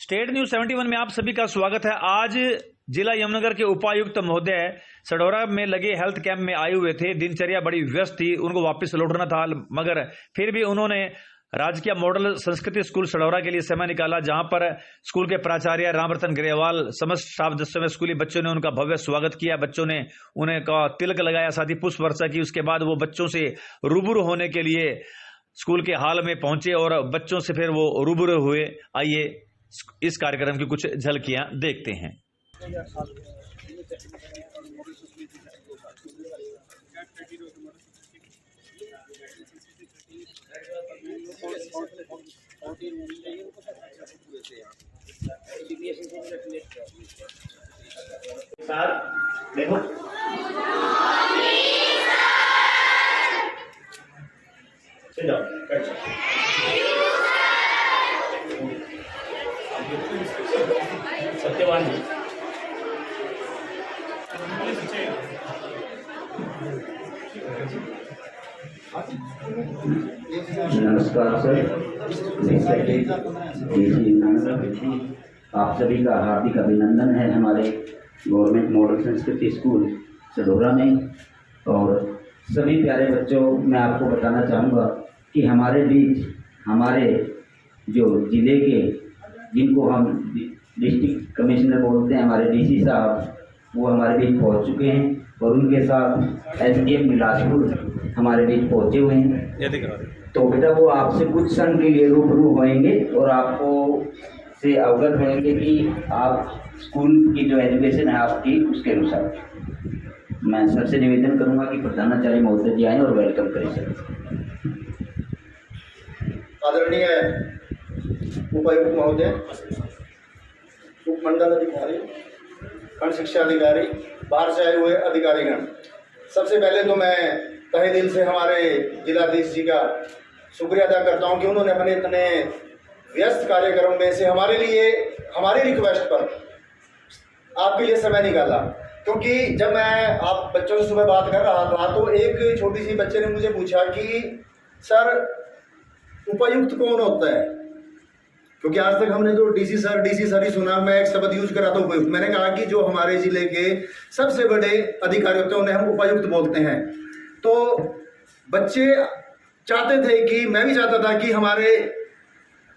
State news 71 में आप सभी का स्वागत है। आज जिला यमुनानगर के उपायुक्त महोदय सढौरा में लगे हेल्थ कैंप में आए हुए थे। दिनचर्या बड़ी व्यस्त थी, उनको वापस लौटना था, मगर फिर भी उन्होंने राजकीय मॉडल संस्कृति स्कूल सढौरा के लिए समय निकाला, जहां पर स्कूल के प्राचार्य रामरतन ग्रेवाल समस्त स्टाफ सदस्यों में स्कूली बच्चों ने उनका भव्य स्वागत किया। बच्चों ने उन्हें का तिलक लगाया, साथ ही पुष्प वर्षा की। उसके बाद वो बच्चों से रूबरू होने के लिए स्कूल के हाल में पहुंचे और बच्चों से फिर वो रूबरू हुए। आइए इस कार्यक्रम की कुछ झलकियां देखते हैं। देखो सत्यवान नमस्कार सर, आप सभी का हार्दिक अभिनंदन है हमारे गवर्नमेंट मॉडल संस्कृति स्कूल सढौरा में। और सभी प्यारे बच्चों, मैं आपको बताना चाहूँगा कि हमारे बीच हमारे जो ज़िले के, जिनको हम डिस्ट्रिक्ट कमिश्नर बोलते हैं, हमारे डीसी साहब, वो हमारे बीच पहुंच चुके हैं और उनके साथ एसडीएम बिलासपुर हमारे बीच पहुंचे हुए हैं। तो बेटा वो आपसे कुछ क्षण के लिए रूबरू होंगे और आपको से अवगत होंगे कि आप स्कूल की जो एजुकेशन है आपकी, उसके अनुसार मैं सर से निवेदन करूंगा कि प्रधानाचार्य महोदय जी आए और वेलकम करें सर। आदरणीय उपायुक्त महोदय, उपमंडल अधिकारी, खंड शिक्षा अधिकारी, बाहर से आए हुए अधिकारीगण, सबसे पहले तो मैं तहे दिल से हमारे जिलाधीश जी का शुक्रिया अदा करता हूं कि उन्होंने अपने इतने व्यस्त कार्यक्रम में से हमारे लिए, हमारी रिक्वेस्ट पर आपके लिए समय निकाला। क्योंकि जब मैं आप बच्चों से सुबह बात कर रहा था तो एक छोटी सी बच्चे ने मुझे पूछा कि सर उपायुक्त कौन होता है, क्योंकि आज तक हमने जो डीसी सर ही सुना। मैं एक शब्द यूज करा था उपायुक्त। मैंने कहा कि जो हमारे जिले के सबसे बड़े अधिकारी होते हैं उन्हें हम उपायुक्त बोलते हैं। तो बच्चे चाहते थे कि मैं भी चाहता था कि हमारे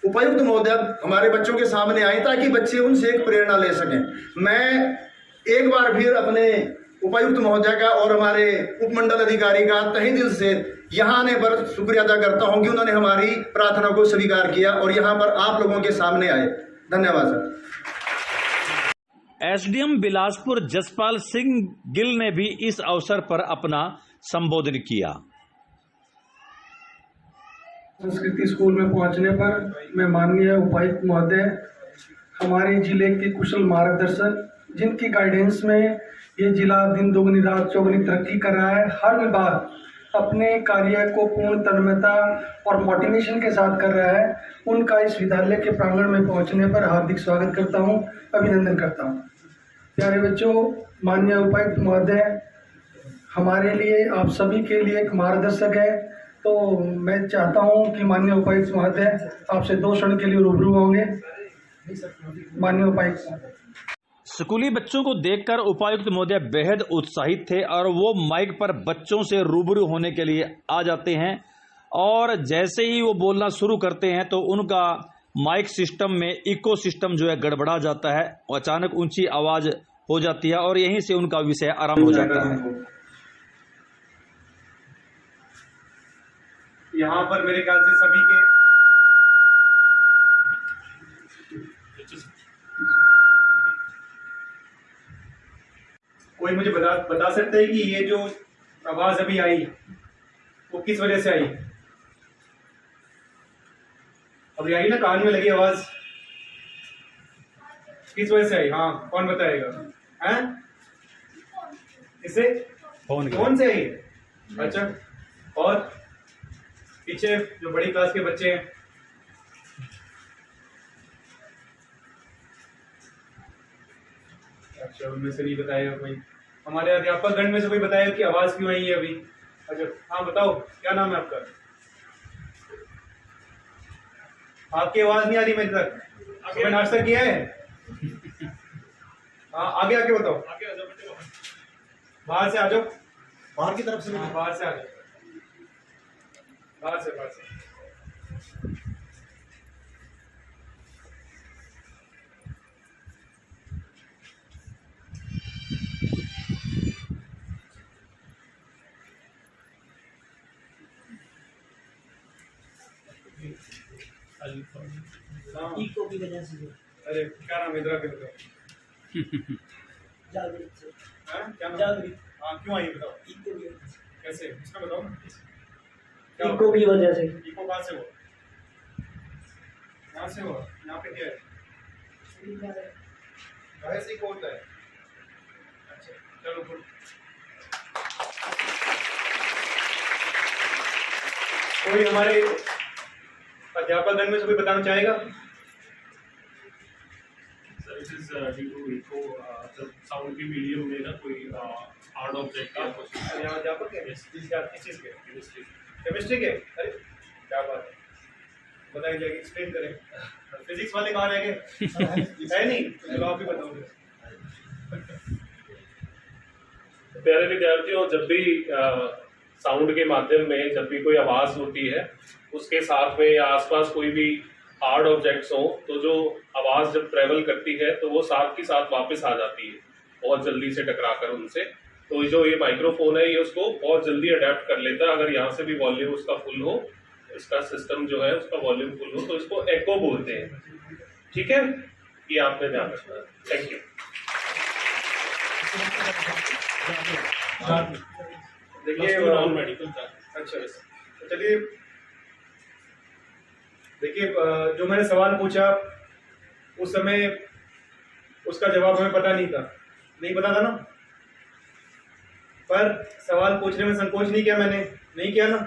उपायुक्त महोदय हमारे बच्चों के सामने आए ताकि बच्चे उनसे एक प्रेरणा ले सकें। मैं एक बार फिर अपने उपायुक्त महोदय का और हमारे उपमंडल अधिकारी का तहे दिल से यहाँ आने पर शुक्रिया अदा करता हूँ कि उन्होंने हमारी प्रार्थना को स्वीकार किया और यहाँ पर आप लोगों के सामने आए। धन्यवाद सर। एसडीएम बिलासपुर जसपाल सिंह गिल ने भी इस अवसर पर अपना संबोधन किया। संस्कृति स्कूल में पहुंचने पर मैं माननीय उपायुक्त महोदय, हमारे जिले के कुशल मार्गदर्शक, जिनकी गाइडेंस में ये जिला दिन दोगुनी रात चौगुनी तरक्की कर रहा है, हर विभाग अपने कार्य को पूर्ण तन्मयता और मोटिवेशन के साथ कर रहा है, उनका इस विद्यालय के प्रांगण में पहुंचने पर हार्दिक स्वागत करता हूं, अभिनंदन करता हूं। प्यारे बच्चों, माननीय उपायुक्त महोदय हमारे लिए, आप सभी के लिए एक मार्गदर्शक है। तो मैं चाहता हूं कि माननीय उपायुक्त महोदय आपसे 2 क्षण के लिए रूबरू होंगे। माननीय उपायुक्त। स्कूली बच्चों को देखकर उपायुक्त महोदय बेहद उत्साहित थे और वो माइक पर बच्चों से रूबरू होने के लिए आ जाते हैं और जैसे ही वो बोलना शुरू करते हैं तो उनका माइक सिस्टम में इको सिस्टम जो है गड़बड़ा जाता है, अचानक ऊंची आवाज हो जाती है और यहीं से उनका विषय आरंभ हो जाता है। यहाँ पर मेरे ख्याल से सभी के कोई मुझे बता सकता है कि ये जो आवाज अभी आई वो किस वजह से आई? अभी आई ना, कान में लगी आवाज, किस वजह से आई? हाँ, कौन बताएगा? हैं? इससे फोन से आई? अच्छा, और पीछे जो बड़ी क्लास के बच्चे हैं, अच्छा, उनमें से नहीं बताएगा कोई? हमारे अध्यापक गण में से कोई बताएगा कि आवाज क्यों आई है अभी? अच्छा, हाँ बताओ, क्या नाम है आपका? आपकी आवाज नहीं आ रही मेरे तक। सुबह नाश्ता किया है? हाँ, आगे आके बताओ। बाहर से आ जाओ, बाहर की तरफ से बाहर से आ जाओ, बाहर से। इको की वजह से अरे क्या नाम है, इधर आके बताओ। जागृत से हाँ, क्या नाम? जागृत हाँ, क्यों आई बताओ, इको की वजह से कैसे, इसमें बताओ ना। इको की वजह से इको कहाँ से हो? यहाँ से हो? यहाँ पे क्या है? बाहर से इको होता है। अच्छा, चलो गुड। कोई हमारे अध्यापकगण में से कोई बताना चाहेगा? Sir it is due to echo sound के मीडियम में ना कोई हार्ड ऑब्जेक्ट का और यहाँ अध्यापक है Yes. किस चीज़ के? केमिस्ट्री केमिस्ट्री के? अरे क्या बात है, बताइए जाएगी, एक्सप्लेन करें। फिजिक्स वाले कहाँ रह गए? है नहीं, चलो आप ही बताओगे। प्यारे विद्यार्थियों, जब भी साउंड के माध्यम में जब भी कोई आवाज होती है उसके साथ में या आसपास कोई भी हार्ड ऑब्जेक्ट्स हो तो जो आवाज जब ट्रेवल करती है तो वो साथ के साथ वापस आ जाती है बहुत जल्दी से टकराकर उनसे। तो जो ये माइक्रोफोन है ये उसको बहुत जल्दी अडेप्ट कर लेता है। अगर यहाँ से भी वॉल्यूम उसका फुल हो, इसका सिस्टम जो है उसका वॉल्यूम फुल हो तो इसको एको बोलते हैं। ठीक है, ये आपने ध्यान रखना है। Thank you. देखिए नॉन मेडिकल अच्छा, तो चलिए देखिए, जो मैंने सवाल पूछा उस समय उसका जवाब हमें पता नहीं पता था ना, पर सवाल पूछने में संकोच नहीं किया, मैंने नहीं किया ना।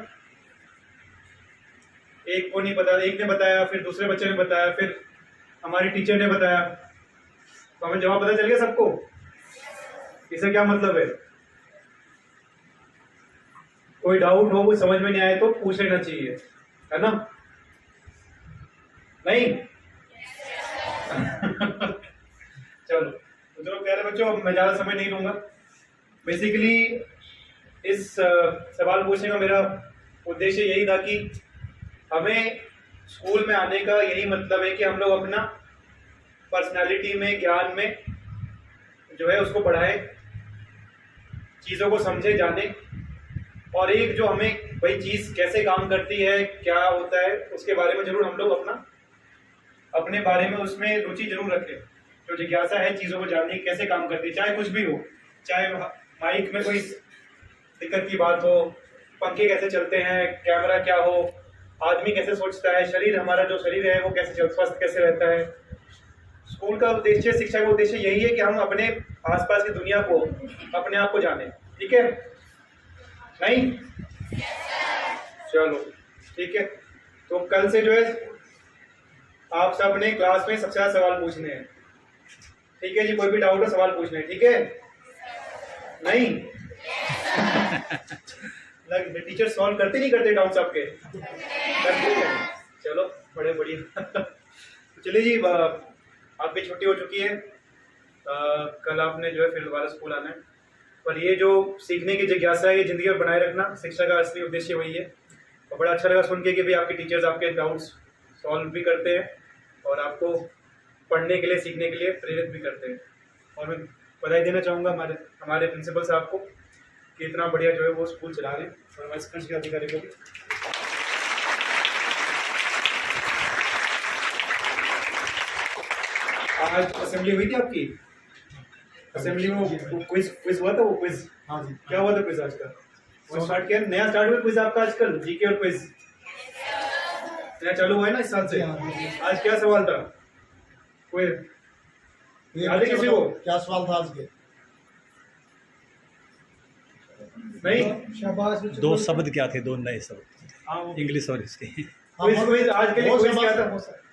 एक को नहीं पता, एक ने बताया, फिर दूसरे बच्चे ने बताया, फिर हमारी टीचर ने बताया, तो हमें जवाब पता चल गया सबको। इससे क्या मतलब है? कोई डाउट हो, कोई समझ में नहीं आए तो पूछ लेना चाहिए, है ना? नहीं? चलो प्यारे बच्चों, अब मैं ज्यादा समय नहीं लूंगा। बेसिकली इस सवाल पूछने का मेरा उद्देश्य यही था कि हमें स्कूल में आने का यही मतलब है कि हम लोग अपना पर्सनालिटी में, ज्ञान में जो है उसको बढ़ाएं, चीज़ों को समझे, जाने, और एक जो हमें वही चीज़ कैसे काम करती है, क्या होता है, उसके बारे में जरूर हम लोग अपने बारे में उसमें रुचि जरूर रखें। जो जिज्ञासा है चीज़ों को जानने की, कैसे काम करती है, चाहे कुछ भी हो, चाहे माइक में कोई दिक्कत की बात हो, पंखे कैसे चलते हैं, कैमरा क्या हो, आदमी कैसे सोचता है, शरीर, हमारा जो शरीर है वो कैसे स्वस्थ कैसे रहता है। स्कूल का उद्देश्य, शिक्षा का उद्देश्य यही है कि हम अपने आसपास की दुनिया को, अपने आप को जाने। ठीक है? नहीं? चलो ठीक है, तो कल से जो है आप सब ने क्लास में सबसे ज्यादा सवाल पूछने हैं। ठीक है जी, कोई भी डाउट हो सवाल पूछने हैं, ठीक है? नहीं? टीचर सॉल्व करते नहीं करते डाउट्स आपके? करते हैं। चलो बड़े बढ़िया। तो चलिए जी, आपकी छुट्टी हो चुकी है, कल आपने जो है फिर दोबारा स्कूल आना है। पर ये जो सीखने की जिज्ञासा है ये जिंदगी में बनाए रखना शिक्षा का असली उद्देश्य वही है। और बड़ा अच्छा लगा सुन के कि भी आपके टीचर्स आपके डाउट्स सॉल्व भी करते हैं और आपको पढ़ने के लिए, सीखने के लिए प्रेरित भी करते हैं। और मैं बधाई देना चाहूँगा हमारे प्रिंसिपल साहब को कि इतना बढ़िया जो है वो स्कूल चला रहे हैं, और हमारे शिक्षा अधिकारी को भी। आज असेंबली हुई थी आपकी? असेंबली में क्विज हुआ था, वो क्विज? हाँ जी। क्या हुआ था क्विज आज का? वो स्टार्ट किया, नया स्टार्ट हुआ क्विज आपका आजकल, जीके और क्विज नया चालू हुआ है ना इस साल से। आज क्या सवाल था? कोई याद है किसी को? क्या सवाल था आज के? नहीं? शाबाश। दो शब्द क्या थे, दो नए शब्द, हाँ, वो इंग्लिश और इसके। क्विज आज के लिए क्विज क्या था?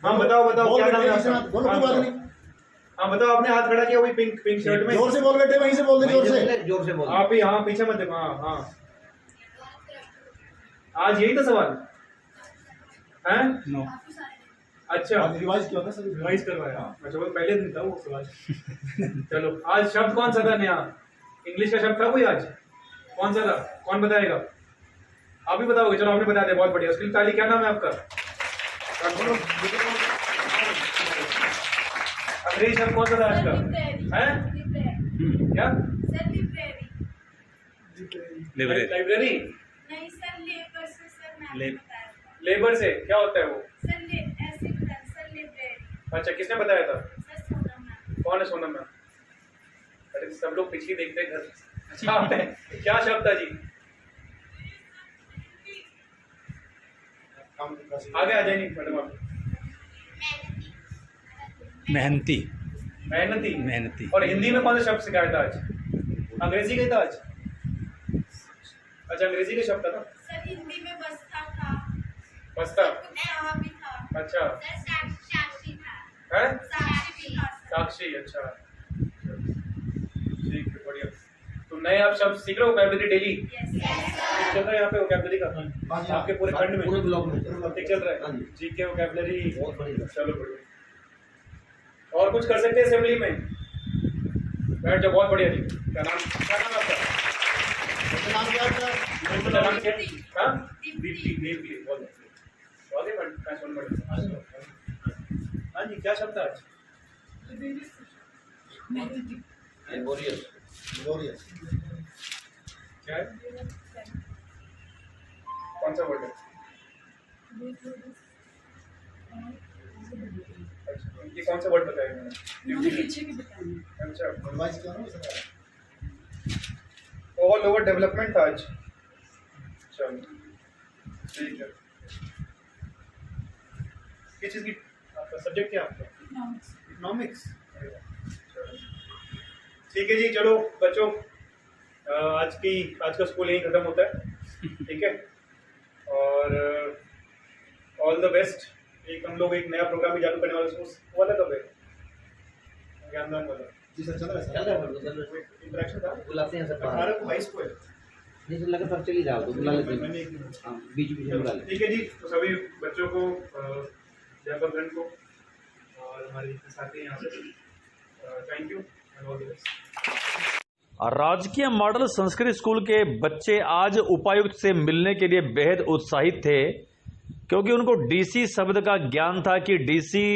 हाँ बताओ क्या नाम है आपका? हाँ बताओ, आपने हाथ खड़ा किया वही पिंक शर्ट में। जोर से बोल बेटे, वहीं से बोल दे, जोर से बोल। आप ही, हाँ पीछे मत देखो। हाँ आज यही था सवाल है? नो, अच्छा रिवाइज किया था सर। रिवाइज करवाया। अच्छा वो पहले दिन था वो सवाल। चलो आज शब्द कौन सा था नया? इंग्लिश का शब्द था कोई आज? कौन सा था? कौन बताएगा? आप ही बताओगे? चलो आपने बता दिया, बहुत बढ़िया। उसके लिए ताली। क्या नाम है आपका? अंग्रेजी शब्द कौन सा था आज का? है क्या? लाइब्रेरी। नहीं सर, लेबर से सर मैंने बताया था। लेबर से क्या होता है वो? सर ऐसे होता है सर, लाइब्रेरी। अच्छा किसने बताया था? Sir Sonam ma'am. कौन है सोनम मैम? अरे सब लोग पीछे देखते हैं घर। अच्छा क्या शब्द था जी? आगे आ जाइए मैडम आप। मेहनती। मेहनती। मेहनती। और हिंदी में कौन सा शब्द सिखाया था आज? अंग्रेजी का ही था आज? अच्छा अंग्रेजी का शब्द था ना? सर हिंदी में बस्ता था। बस्ता। उत्साह भी था। अच्छा सर साक्षी था। है? साक्षी भी था सर। साक्षी। अच्छा ठीक है बढ़िया। तो नए आप शब्द सीख रहे हो वोकैबुलरी डेली? यस चल रहा है यहाँ पे वोकैबुलरी का आपके पूरे खंड में? पूरे ब्लॉक में ठीक चल रहा है। जीके वोकैबुलरी बहुत बढ़िया। चलो बढ़िया। और कुछ कर सकते हैं असेंबली में? बैठ जाओ। बहुत बढ़िया जी। क्या नाम आपका? नाम क्या है? क्या नाम क्या? हाँ दीप्ति। दीप्ति बहुत बढ़िया। आगे बढ़। हाँ जी क्या शब्द था आज? बोरियस। क्या है? कौन सा वर्ड है? अच्छा ये कौन सा वर्ड बताया मैंने? अच्छा रिवाइज किया ना सर। ऑल ओवर डेवलपमेंट था आज। चलो ठीक है। किस चीज़ की आपका सब्जेक्ट क्या आपका? इकोनॉमिक्स। ठीक है जी। चलो बच्चों आज का स्कूल यहीं ख़त्म होता है। ठीक है और ऑल द बेस्ट। हम लोग एक नया प्रोग्राम भी चालू करने वाले वाला कब है? ज्ञानदान वाला। जी सर चल रहा है। इंटरेक्शन था बुलाते हैं सर 18 को 22 को है। नहीं सर लगा सर चली जाओ तो बुला लेते हैं। मैंने एक दिन हाँ, बीच में बुला लेते ठीक है जी। तो सभी बच्चों को अध्यापकगण को और हमारे साथी यहाँ से thank you and all the best. राजकीय मॉडल संस्कृत स्कूल के बच्चे आज उपायुक्त से मिलने के लिए बेहद उत्साहित थे, क्योंकि उनको डीसी शब्द का ज्ञान था कि डीसी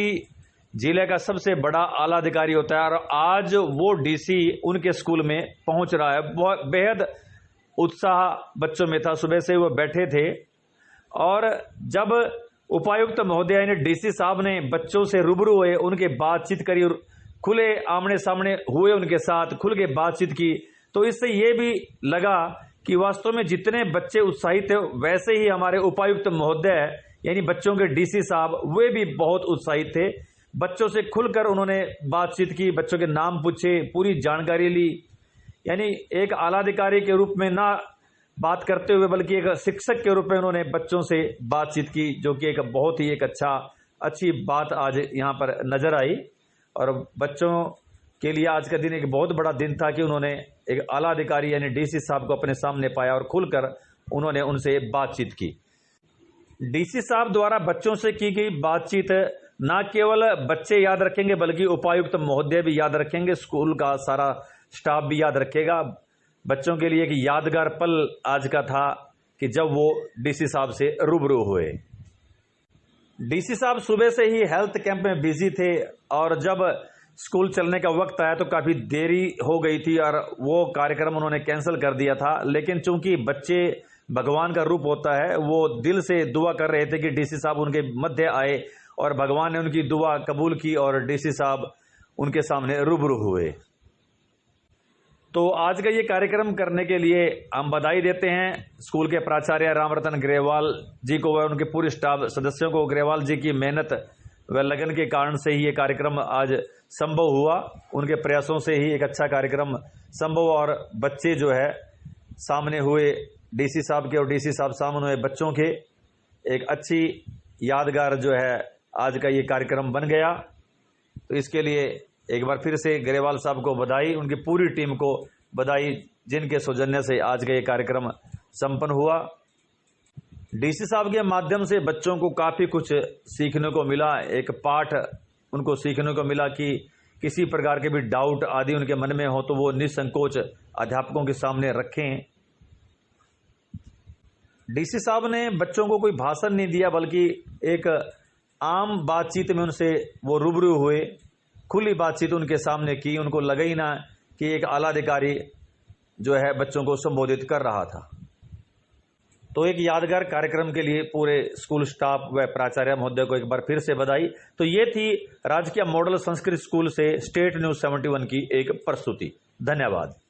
जिले का सबसे बड़ा आला अधिकारी होता है, और आज वो डीसी उनके स्कूल में पहुंच रहा है। बहुत बेहद उत्साह बच्चों में था। सुबह से वो बैठे थे और जब उपायुक्त महोदय यानी डीसी साहब ने बच्चों से रूबरू हुए, उनके बातचीत करी और खुले आमने सामने हुए, उनके साथ खुल के बातचीत की, तो इससे ये भी लगा कि वास्तव में जितने बच्चे उत्साहित थे वैसे ही हमारे उपायुक्त महोदय यानी बच्चों के डीसी साहब वे भी बहुत उत्साहित थे। बच्चों से खुलकर उन्होंने बातचीत की, बच्चों के नाम पूछे, पूरी जानकारी ली। यानी एक आला अधिकारी के रूप में ना बात करते हुए बल्कि एक शिक्षक के रूप में उन्होंने बच्चों से बातचीत की, जो कि एक बहुत ही एक अच्छी बात आज यहाँ पर नजर आई। और बच्चों के लिए आज का दिन एक बहुत बड़ा दिन था कि उन्होंने एक आला अधिकारी यानी डीसी साहब को अपने सामने पाया और खुलकर उन्होंने उनसे बातचीत की। डीसी साहब द्वारा बच्चों से की गई बातचीत ना केवल बच्चे याद रखेंगे बल्कि उपायुक्त महोदय भी याद रखेंगे, स्कूल का सारा स्टाफ भी याद रखेगा। बच्चों के लिए एक यादगार पल आज का था कि जब वो डीसी साहब से रूबरू हुए। डीसी साहब सुबह से ही हेल्थ कैंप में बिजी थे और जब स्कूल चलने का वक्त आया तो काफ़ी देरी हो गई थी और वो कार्यक्रम उन्होंने कैंसिल कर दिया था। लेकिन चूंकि बच्चे भगवान का रूप होता है, वो दिल से दुआ कर रहे थे कि डीसी साहब उनके मध्य आए और भगवान ने उनकी दुआ कबूल की और डीसी साहब उनके सामने रूबरू हुए। तो आज का ये कार्यक्रम करने के लिए हम बधाई देते हैं स्कूल के प्राचार्य रामरतन ग्रेवाल जी को व उनके पूरे स्टाफ सदस्यों को। ग्रेवाल जी की मेहनत व लगन के कारण से ही ये कार्यक्रम आज संभव हुआ, उनके प्रयासों से ही एक अच्छा कार्यक्रम संभव। और बच्चे जो है सामने हुए डीसी साहब के और डीसी साहब सामने हुए बच्चों के, एक अच्छी यादगार जो है आज का ये कार्यक्रम बन गया। तो इसके लिए एक बार फिर से ग्रेवाल साहब को बधाई, उनकी पूरी टीम को बधाई, जिनके सौजन्य से आज का ये कार्यक्रम संपन्न हुआ। डीसी साहब के माध्यम से बच्चों को काफ़ी कुछ सीखने को मिला। एक पाठ उनको सीखने को मिला कि किसी प्रकार के भी डाउट आदि उनके मन में हो तो वो निसंकोच अध्यापकों के सामने रखें। डीसी साहब ने बच्चों को कोई भाषण नहीं दिया, बल्कि एक आम बातचीत में उनसे वो रूबरू हुए, खुली बातचीत उनके सामने की। उनको लगा ही ना कि एक आला अधिकारी जो है बच्चों को संबोधित कर रहा था। तो एक यादगार कार्यक्रम के लिए पूरे स्कूल स्टाफ व प्राचार्य महोदय को एक बार फिर से बधाई। तो ये थी राजकीय मॉडल संस्कृत स्कूल से स्टेट न्यूज़ 71 की एक प्रस्तुति। धन्यवाद।